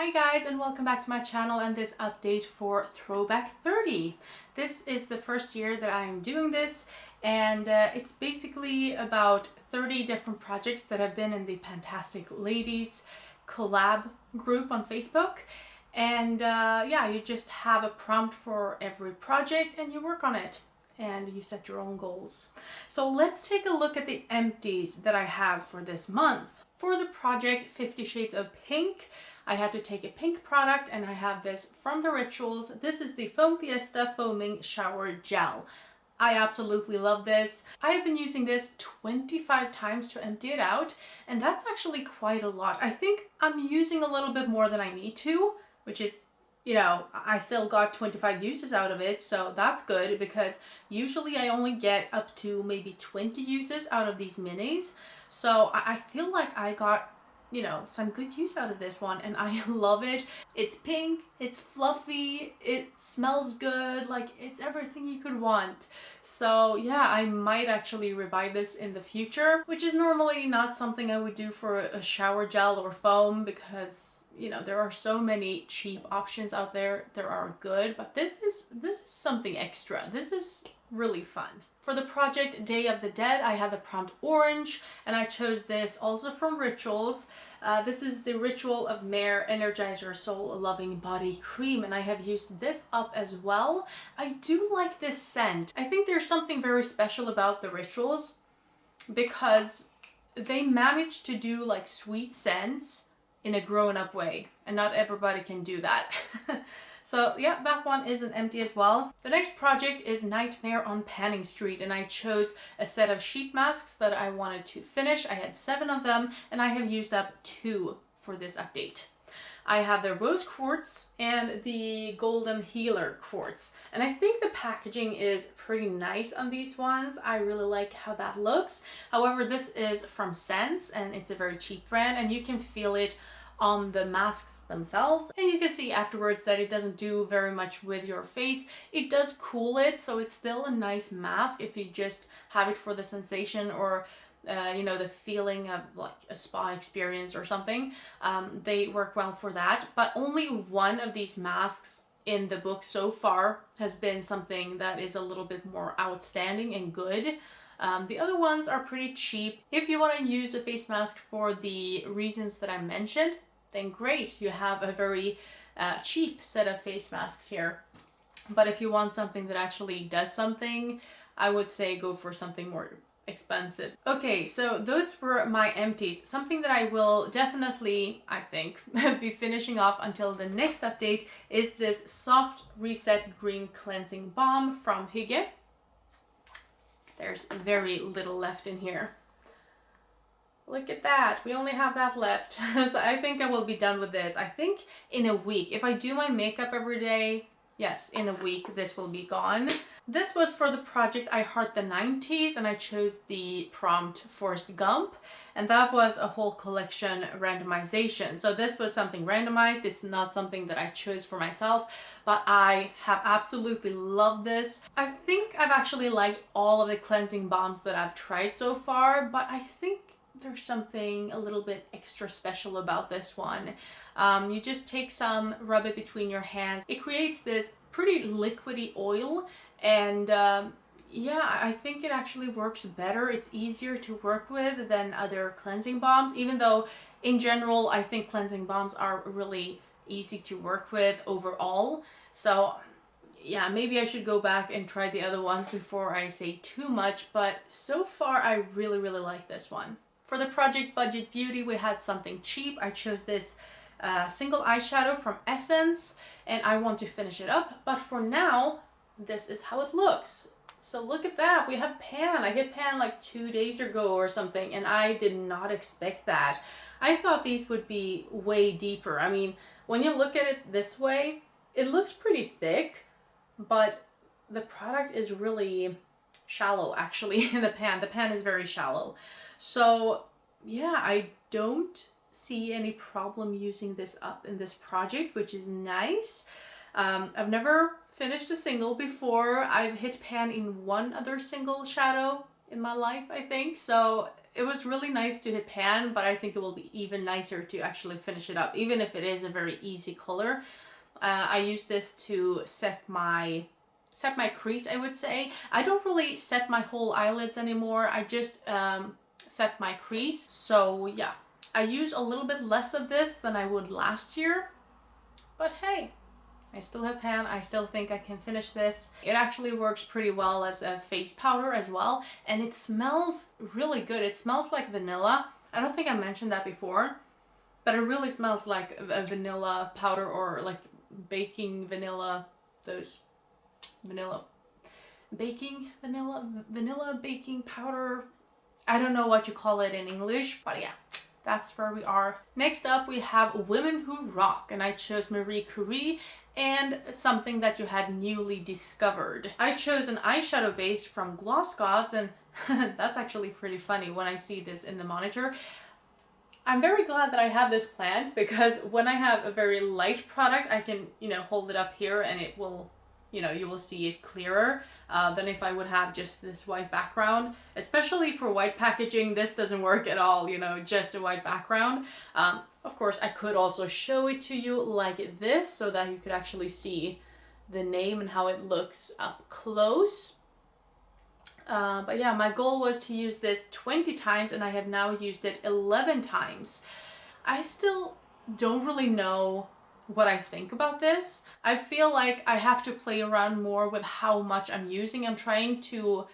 Hi guys, and welcome back to my channel and this update for Throwback 30. This is the first year that I'm doing this, and it's basically about 30 different projects that have been in the PANtastic Ladies Collab group on Facebook. And yeah, you just have a prompt for every project and you work on it and you set your own goals. So let's take a look at the empties that I have for this month. For the project 50 Shades of Pink, I had to take a pink product, and I have this from the Rituals. This is the Foam Fiesta Foaming Shower Gel. I absolutely love this. I have been using this 25 times to empty it out, and that's actually quite a lot. I think I'm using a little bit more than I need to, which is, you know, I still got 25 uses out of it, so that's good because usually I only get up to maybe 20 uses out of these minis. So I feel like I got, you know, some good use out of this one, and I love it. It's pink, it's fluffy, it smells good, like it's everything you could want. So yeah, I might actually rebuy this in the future, which is normally not something I would do for a shower gel or foam because, you know, there are so many cheap options out there that are good, but this is something extra. This is really fun. For the project Day of the Dead, I had the prompt orange, and I chose this also from Rituals. This is the Ritual of Mare Energizer Soul Loving Body Cream, and I have used this up as well. I do like this scent. I think there's something very special about the Rituals because they manage to do like sweet scents in a grown-up way, and not everybody can do that. So yeah, that one is an empty as well. The next project is Nightmare on Panning Street, and I chose a set of sheet masks that I wanted to finish. I had 7 of them, and I have used up 2 for this update. I have the Rose Quartz and the Golden Healer Quartz, and I think the packaging is pretty nice on these ones. I really like how that looks. However, this is from Sense, and it's a very cheap brand, and you can feel it on the masks themselves, and you can see afterwards that it doesn't do very much with your face. It does cool it, so it's still a nice mask if you just have it for the sensation or you know, the feeling of like a spa experience or something. They work well for that, but only one of these masks in the book so far has been something that is a little bit more outstanding and good. The other ones are pretty cheap. If you want to use a face mask for the reasons that I mentioned, then great, you have a very cheap set of face masks here. But if you want something that actually does something, I would say go for something more expensive. Okay, so those were my empties. Something that I will definitely, I think, be finishing off until the next update is this Soft Reset Green Cleansing Balm from Hygge. There's very little left in here. Look at that, we only have that left. So I think I will be done with this. I think in a week, if I do my makeup every day, yes, in a week this will be gone. This was for the project I Heart the 90s, and I chose the prompt Forrest Gump, and that was a whole collection randomization. So this was something randomized. It's not something that I chose for myself, but I have absolutely loved this. I think I've actually liked all of the cleansing balms that I've tried so far, but I think there's something a little bit extra special about this one. You just take some, rub it between your hands. It creates this pretty liquidy oil, and yeah, I think it actually works better. It's easier to work with than other cleansing balms, even though in general I think cleansing balms are really easy to work with overall. So yeah, maybe I should go back and try the other ones before I say too much, but so far I really like this one. For the project Budget Beauty, we had something cheap. I chose this single eyeshadow from Essence, and I want to finish it up, but for now this is how it looks. So look at that, we have pan. I hit pan like 2 days ago or something, and I did not expect that. I thought these would be way deeper. I mean, when you look at it this way, it looks pretty thick, but the product is really shallow actually in the pan. The pan is very shallow. So yeah, I don't see any problem using this up in this project, which is nice. I've never finished a single before. I've hit pan in one other single shadow in my life, I think. So it was really nice to hit pan, but I think it will be even nicer to actually finish it up, even if it is a very easy color. I use this to set my crease, I would say. I don't really set my whole eyelids anymore. I just set my crease. So yeah, I use a little bit less of this than I would last year, but hey, I still have pan. I still think I can finish this. It actually works pretty well as a face powder as well, and it smells really good. It smells like vanilla. I don't think I mentioned that before, but it really smells like a vanilla powder, or like baking vanilla, those vanilla baking powder. I don't know what you call it in English, but yeah, that's where we are. Next up, we have Women Who Rock, and I chose Marie Curie and something that you had newly discovered. I chose an eyeshadow base from Gloss Gods, and that's actually pretty funny when I see this in the monitor. I'm very glad that I have this planned, because when I have a very light product, I can, you know, hold it up here and it will, you know, you will see it clearer than if I would have just this white background. Especially for white packaging, this doesn't work at all, you know, just a white background. Of course, I could also show it to you like this so that you could actually see the name and how it looks up close. But yeah, my goal was to use this 20 times, and I have now used it 11 times. I still don't really know what I think about this. I feel like I have to play around more with how much I'm using. I'm trying to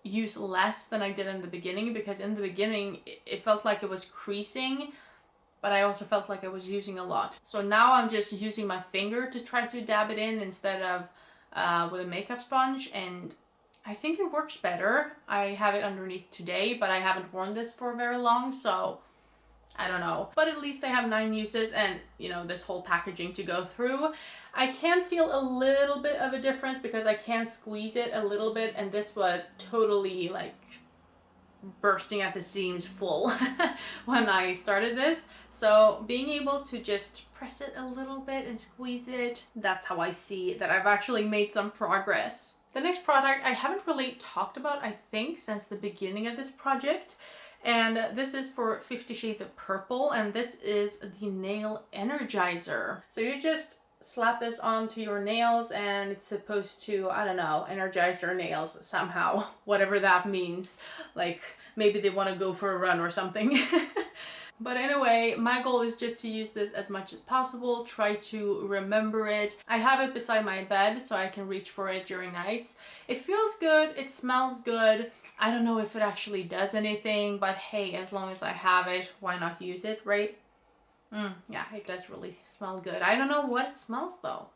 use less than I did in the beginning, because in the beginning it felt like it was creasing, but I also felt like I was using a lot. So now I'm just using my finger to try to dab it in instead of with a makeup sponge, and I think it works better. I have it underneath today, but I haven't worn this for very long, so I don't know. But at least I have 9 uses and, you know, this whole packaging to go through. I can feel a little bit of a difference because I can squeeze it a little bit, and this was totally like bursting at the seams full when I started this. So being able to just press it a little bit and squeeze it, that's how I see that I've actually made some progress. The next product I haven't really talked about, I think, since the beginning of this project. And this is for 50 Shades of Purple, and this is the Nail Energizer. So you just slap this onto your nails and it's supposed to, I don't know, energize your nails somehow, whatever that means. Like maybe they want to go for a run or something. But anyway, my goal is just to use this as much as possible, try to remember it. I have it beside my bed so I can reach for it during nights. It feels good, it smells good. I don't know if it actually does anything, but hey, as long as I have it, why not use it, right? Yeah, it does really smell good. I don't know what it smells though.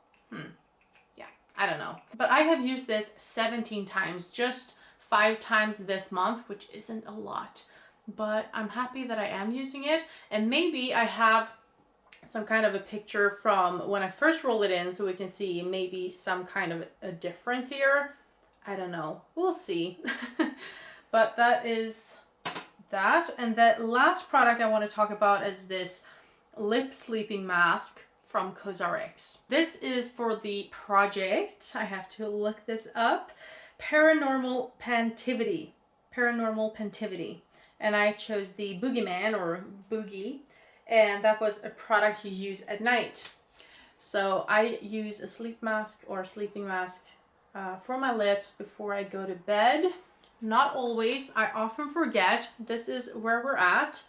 Yeah, I don't know. But I have used this 17 times, just 5 times this month, which isn't a lot. But I'm happy that I am using it, and maybe I have some kind of a picture from when I first roll it in so we can see maybe some kind of a difference here. I don't know, we'll see. But that is that. And the last product I want to talk about is this lip sleeping mask from CosRX. This is for the project, I have to look this up, Paranormal Pantivity. And I chose the Boogeyman, or Boogie, and that was a product you use at night. So I use a sleep mask or sleeping mask for my lips before I go to bed. Not always, I often forget. This is where we're at.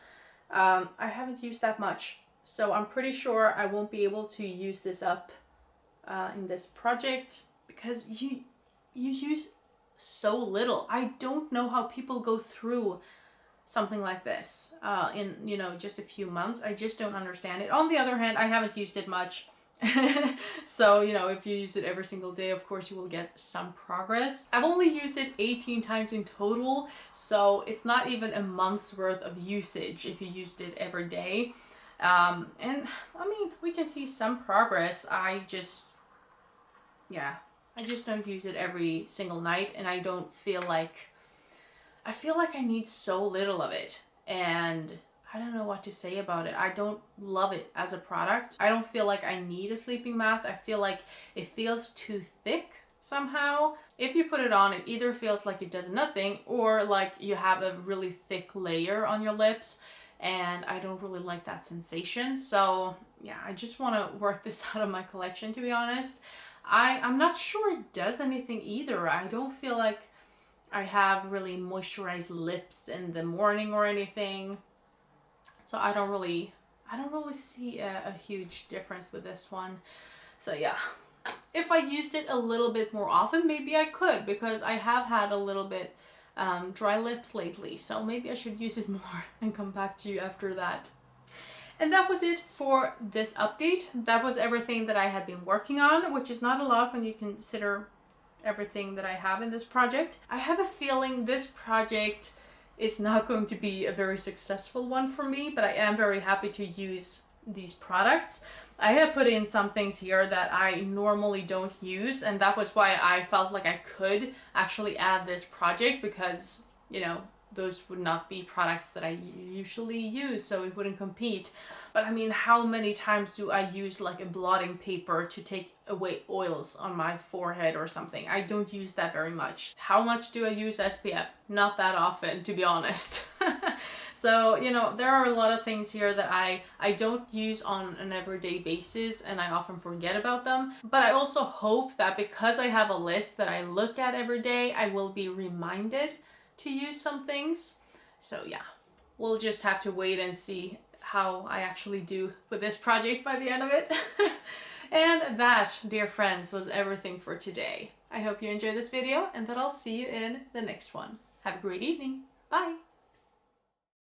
I haven't used that much, so I'm pretty sure I won't be able to use this up in this project, because you use so little. I don't know how people go through something like this in, you know, just a few months. I just don't understand it. On the other hand, I haven't used it much. So, you know, if you use it every single day, of course you will get some progress. I've only used it 18 times in total, so it's not even a month's worth of usage if you used it every day. And I mean, we can see some progress. I just don't use it every single night, and I feel like I need so little of it, and I don't know what to say about it. I don't love it as a product. I don't feel like I need a sleeping mask. I feel like it feels too thick somehow. If you put it on, it either feels like it does nothing or like you have a really thick layer on your lips, and I don't really like that sensation. So yeah, I just want to work this out of my collection, to be honest. I'm not sure it does anything either. I don't feel like I have really moisturized lips in the morning or anything. So I don't really see a huge difference with this one. So yeah, if I used it a little bit more often, maybe I could, because I have had a little bit dry lips lately. So maybe I should use it more and come back to you after that. And that was it for this update. That was everything that I had been working on, which is not a lot when you consider everything that I have in this project. I have a feeling this project is not going to be a very successful one for me, but I am very happy to use these products. I have put in some things here that I normally don't use, and that was why I felt like I could actually add this project, because, you know, those would not be products that I usually use, so it wouldn't compete. But I mean, how many times do I use like a blotting paper to take away oils on my forehead or something? I don't use that very much. How much do I use SPF? Not that often, to be honest. So, you know, there are a lot of things here that I don't use on an everyday basis, and I often forget about them. But I also hope that because I have a list that I look at every day, I will be reminded to use some things. So yeah, we'll just have to wait and see how I actually do with this project by the end of it. And that, dear friends, was everything for today. I hope you enjoyed this video and that I'll see you in the next one. Have a great evening. Bye!